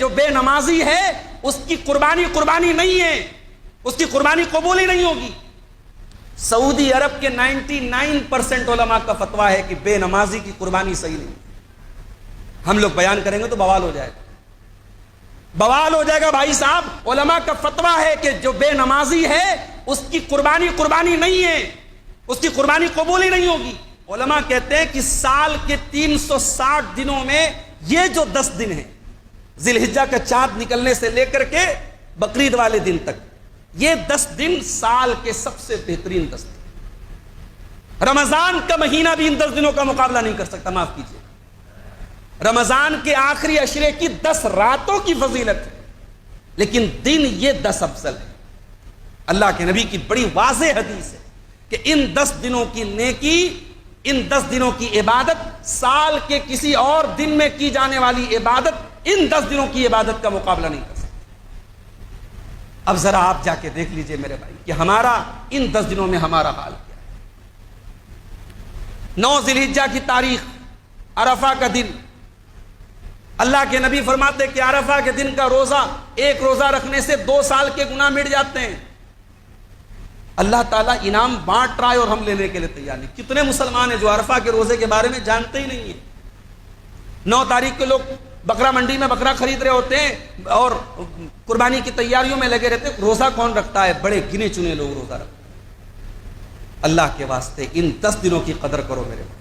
جو بے نمازی ہے اس کی قربانی قربانی نہیں ہے، اس کی قربانی قبول ہی نہیں ہوگی۔ سعودی عرب کے 99% علماء کا فتویٰ ہے کہ بے نمازی کی قربانی صحیح نہیں۔ ہم لوگ بیان کریں گے تو بوال ہو جائے گا، بوال ہو جائے گا بھائی صاحب۔ علماء کا فتویٰ ہے کہ جو بے نمازی ہے اس کی قربانی قربانی نہیں ہے، اس کی قربانی قبول ہی نہیں ہوگی۔ علماء کہتے ہیں کہ سال کے 360 دنوں میں یہ جو 10 دن ہیں، ذی الحجہ کا چاند نکلنے سے لے کر کے بقرعید والے دن تک، یہ 10 دن سال کے سب سے بہترین 10 دن۔ رمضان کا مہینہ بھی ان 10 دنوں کا مقابلہ نہیں کر سکتا، معاف کیجیے۔ رمضان کے آخری عشرے کی 10 راتوں کی فضیلت ہے، لیکن دن یہ 10 افضل ہے۔ اللہ کے نبی کی بڑی واضح حدیث ہے کہ ان 10 دنوں کی نیکی، ان 10 دنوں کی عبادت سال کے کسی اور دن میں کی جانے والی عبادت ان 10 دنوں کی عبادت کا مقابلہ نہیں کر سکتی۔ اب ذرا آپ جا کے دیکھ لیجئے میرے بھائی کہ ہمارا ان 10 دنوں میں ہمارا حال کیا ہے۔ 9 ذی الحجہ کی تاریخ، عرفہ کا دن، اللہ کے نبی فرماتے کہ عرفہ کے دن کا روزہ، ایک روزہ رکھنے سے 2 سال کے گناہ مٹ جاتے ہیں۔ اللہ تعالیٰ انعام بانٹ رہا ہے اور ہم لینے کے لیے تیار نہیں۔ کتنے مسلمان ہیں جو عرفہ کے روزے کے بارے میں جانتے ہی نہیں ہیں۔ 9 تاریخ کے لوگ بکرا منڈی میں بکرا خرید رہے ہوتے ہیں اور قربانی کی تیاریوں میں لگے رہتے ہیں۔ روزہ کون رکھتا ہے؟ بڑے گنے چنے لوگ روزہ رکھتے ہیں۔ اللہ کے واسطے ان 10 دنوں کی قدر کرو میرے بھائی،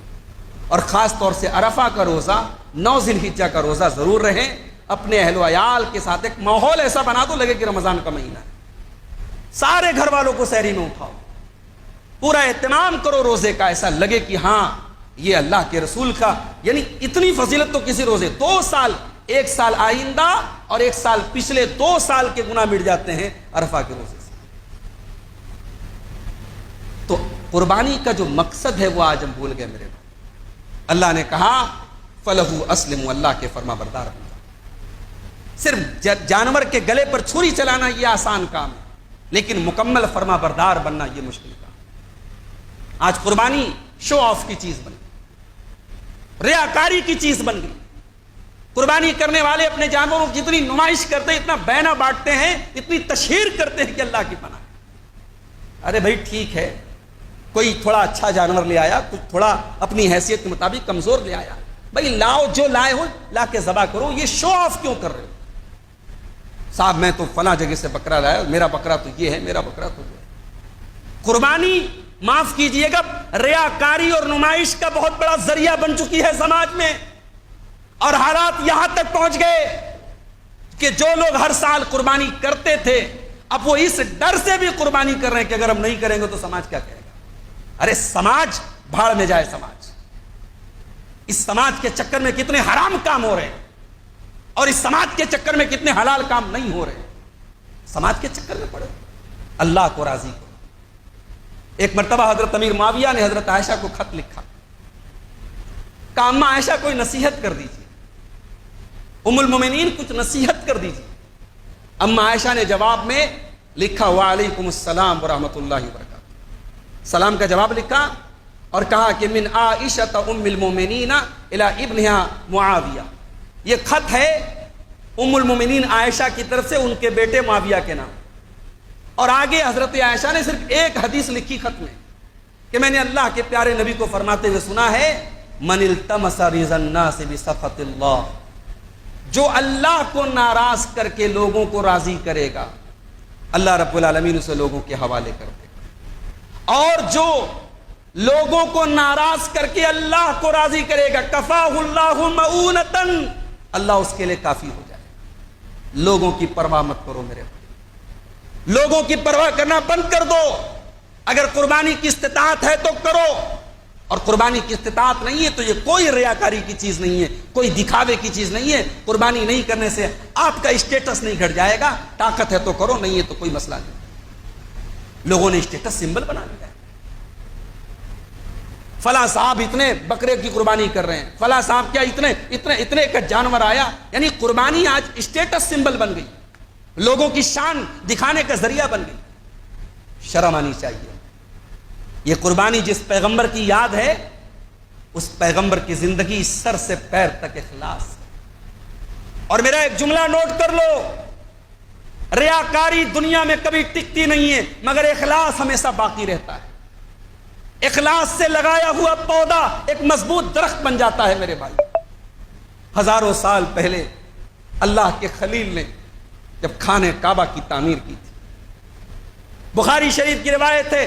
اور خاص طور سے عرفہ کا روزہ، 9 ذی الحجہ کا روزہ ضرور رہیں۔ اپنے اہل و عیال کے ساتھ ایک ماحول ایسا بنا دو لگے کہ رمضان کا مہینہ ہے۔ سارے گھر والوں کو سحری میں اٹھاؤ، پورا اہتمام کرو روزے کا، ایسا لگے کہ ہاں یہ اللہ کے رسول کا، یعنی اتنی فضیلت تو کسی روزے۔ 2 سال، 1 سال آئندہ اور 1 سال پچھلے 2 سال کے گناہ مٹ جاتے ہیں عرفہ کے روزے سے۔ تو قربانی کا جو مقصد ہے وہ آج ہم بھول گئے میرے بھائی۔ اللہ نے کہا فَلَهُ أَسْلِمُ، اللہ کے فرما بردار بن جاؤ۔ صرف جانور کے گلے پر چھری چلانا یہ آسان کام ہے، لیکن مکمل فرما بردار بننا یہ مشکل کام۔ آج قربانی شو آف کی چیز بن گئی، ریاکاری کی چیز بن گئی۔ قربانی کرنے والے اپنے جانوروں کی اتنی نمائش کرتے ہیں، اتنا بینا بانٹتے ہیں، اتنی تشہیر کرتے ہیں کہ اللہ کی پناہ۔ ارے بھائی ٹھیک ہے، کوئی تھوڑا اچھا جانور لے آیا، کچھ تھوڑا اپنی حیثیت کے مطابق کمزور لے آیا، بھائی لاؤ، جو لائے ہو لا کے ذبح کرو۔ یہ شو آف کیوں کر رہے ہو؟ صاحب میں تو فلاں جگہ سے بکرا لایا، میرا بکرا تو یہ ہے، میرا بکرا تو یہ ہے۔ قربانی معاف کیجئے گا، ریاکاری اور نمائش کا بہت بڑا ذریعہ بن چکی ہے سماج میں، اور حالات یہاں تک پہنچ گئے کہ جو لوگ ہر سال قربانی کرتے تھے اب وہ اس ڈر سے بھی قربانی کر رہے ہیں کہ اگر ہم نہیں کریں گے تو سماج کیا کہے گا۔ ارے سماج بھاڑ میں جائے، سماج، اس سماج کے چکر میں کتنے حرام کام ہو رہے ہیں اور اس سماج کے چکر میں کتنے حلال کام نہیں ہو رہے۔ سماج کے چکر میں پڑے، اللہ کو راضی کرو۔ ایک مرتبہ حضرت امیر معاویہ نے حضرت عائشہ کو خط لکھا، کہا اماں عائشہ کوئی نصیحت کر دیجیے، ام المومنین کچھ نصیحت کر دیجیے۔ اماں عائشہ نے جواب میں لکھا وعلیکم السلام ورحمۃ اللہ وبرکاتہ، سلام کا جواب لکھا اور کہا کہ من عائشہ ام المومنین الی ابنہا معاویہ، یہ خط ہے ام المومنین عائشہ کی طرف سے ان کے بیٹے معاویہ کے نام۔ اور آگے حضرت عائشہ نے صرف ایک حدیث لکھی خط میں کہ میں نے اللہ کے پیارے نبی کو فرماتے ہوئے سنا ہے من التمس رضا الناس بسخط اللہ، جو اللہ کو ناراض کر کے لوگوں کو راضی کرے گا اللہ رب العالمین اسے لوگوں کے حوالے کر دے گا، اور جو لوگوں کو ناراض کر کے اللہ کو راضی کرے گا کفاہ اللہ مؤونۃ، اللہ اس کے لیے کافی ہو جائے۔ لوگوں کی پرواہ مت کرو میرے بھائی، لوگوں کی پرواہ کرنا بند کر دو۔ اگر قربانی کی استطاعت ہے تو کرو، اور قربانی کی استطاعت نہیں ہے تو یہ کوئی ریاکاری کی چیز نہیں ہے، کوئی دکھاوے کی چیز نہیں ہے۔ قربانی نہیں کرنے سے آپ کا اسٹیٹس نہیں گھٹ جائے گا، طاقت ہے تو کرو، نہیں ہے تو کوئی مسئلہ نہیں۔ لوگوں نے اسٹیٹس سمبل بنا لیا ہے، فلاں صاحب اتنے بکرے کی قربانی کر رہے ہیں، فلاں صاحب کیا اتنے کا جانور آیا، یعنی قربانی آج اسٹیٹس سمبل بن گئی، لوگوں کی شان دکھانے کا ذریعہ بن گئی۔ شرم آنی چاہیے۔ یہ قربانی جس پیغمبر کی یاد ہے اس پیغمبر کی زندگی سر سے پیر تک اخلاص، اور میرا ایک جملہ نوٹ کر لو، ریاکاری دنیا میں کبھی ٹکتی نہیں ہے، مگر اخلاص ہمیشہ باقی رہتا ہے۔ اخلاص سے لگایا ہوا پودا ایک مضبوط درخت بن جاتا ہے میرے بھائی۔ ہزاروں سال پہلے اللہ کے خلیل نے جب خانہ کعبہ کی تعمیر کی تھی، بخاری شریف کی روایت ہے،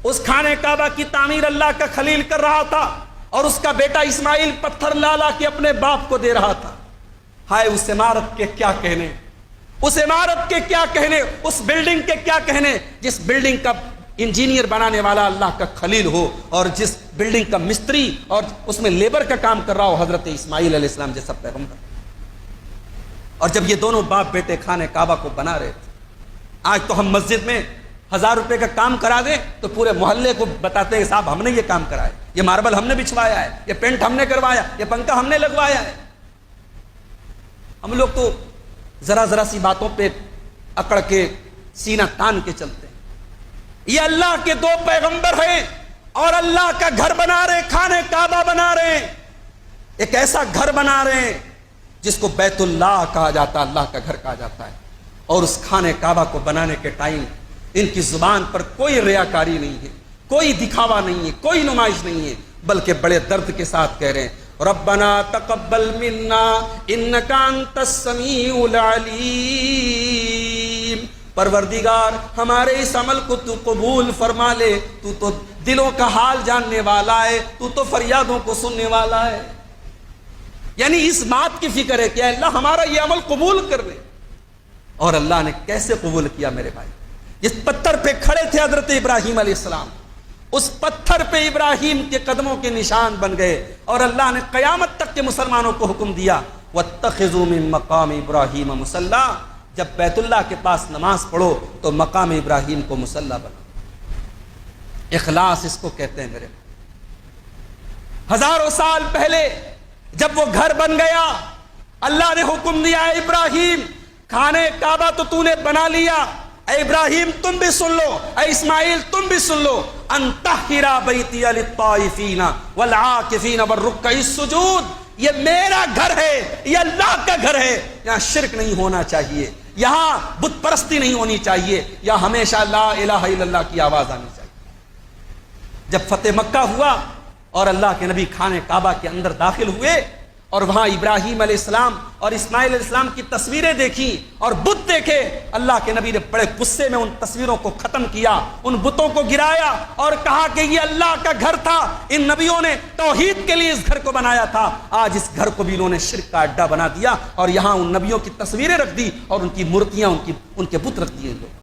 اس خانہ کعبہ کی تعمیر اللہ کا خلیل کر رہا تھا اور اس کا بیٹا اسماعیل پتھر لا لا کے اپنے باپ کو دے رہا تھا۔ ہائے اس عمارت کے کیا کہنے، اس عمارت کے کیا کہنے، اس بلڈنگ کے کیا کہنے جس بلڈنگ کا انجینئر بنانے والا اللہ کا خلیل ہو اور جس بلڈنگ کا مستری اور اس میں لیبر کا کام کر رہا ہو حضرت اسماعیل علیہ السلام جیسا پیغمبر۔ اور جب یہ دونوں باپ بیٹے خانہ کعبہ کو بنا رہے تھے، آج تو ہم مسجد میں 1000 روپے کا کام کرا دیں تو پورے محلے کو بتاتے ہیں صاحب ہم نے یہ کام کرا ہے، یہ ماربل ہم نے بچھوایا ہے، یہ پینٹ ہم نے کروایا، یہ پنکھا ہم نے لگوایا ہے۔ ہم لوگ تو ذرا ذرا سی باتوں پہ اکڑ کے سینہ تان کے چلتے ہیں۔ یہ اللہ کے دو پیغمبر ہیں اور اللہ کا گھر بنا رہے، خانہ کعبہ بنا رہے ہیں، ایک ایسا گھر بنا رہے ہیں جس کو بیت اللہ کہا جاتا ہے، اللہ کا گھر کہا جاتا ہے۔ اور اس خانہ کعبہ کو بنانے کے ٹائم ان کی زبان پر کوئی ریاکاری نہیں ہے، کوئی دکھاوا نہیں ہے، کوئی نمائش نہیں ہے، بلکہ بڑے درد کے ساتھ کہہ رہے ہیں ربنا تقبل منا انک انت السمیع العلیم، پروردگار ہمارے اس عمل کو تو قبول فرما لے، تو تو دلوں کا حال جاننے والا ہے، تو تو فریادوں کو سننے والا ہے۔ یعنی اس بات کی فکر ہے کہ اللہ ہمارا یہ عمل قبول کر لے۔ اور اللہ نے کیسے قبول کیا میرے بھائی؟ جس پتھر پہ کھڑے تھے حضرت ابراہیم علیہ السلام، اس پتھر پہ ابراہیم کے قدموں کے نشان بن گئے، اور اللہ نے قیامت تک کے مسلمانوں کو حکم دیا وَاتَّخِذُوا مِن مَقَامِ إِبْرَاهِيمَ مُصَلَّى، جب بیت اللہ کے پاس نماز پڑھو تو مقام ابراہیم کو مصلی بنا۔ اخلاص اس کو کہتے ہیں میرے۔ ہزاروں سال پہلے جب وہ گھر بن گیا، اللہ نے حکم دیا اے ابراہیم خانہ کعبہ تو تو نے بنا لیا، اے ابراہیم تم بھی سن لو، اے اسماعیل تم بھی سن لو، ان طہر بیتی للطائفین والعاکفین والرکع السجود، یہ میرا گھر ہے، یہ اللہ کا گھر ہے، یہاں شرک نہیں ہونا چاہیے، یہاں بت پرستی نہیں ہونی چاہیے، یہاں ہمیشہ لا الہ الا اللہ کی آواز آنی چاہیے۔ جب فتح مکہ ہوا اور اللہ کے نبی خانہ کعبہ کے اندر داخل ہوئے اور وہاں ابراہیم علیہ السلام اور اسماعیل علیہ السلام کی تصویریں دیکھی اور بت دیکھے، اللہ کے نبی نے بڑے غصے میں ان تصویروں کو ختم کیا، ان بتوں کو گرایا اور کہا کہ یہ اللہ کا گھر تھا، ان نبیوں نے توحید کے لیے اس گھر کو بنایا تھا، آج اس گھر کو بھی انہوں نے شرک کا اڈا بنا دیا اور یہاں ان نبیوں کی تصویریں رکھ دی اور ان کی مورتیاں ان کے بت رکھ دیے لوگ۔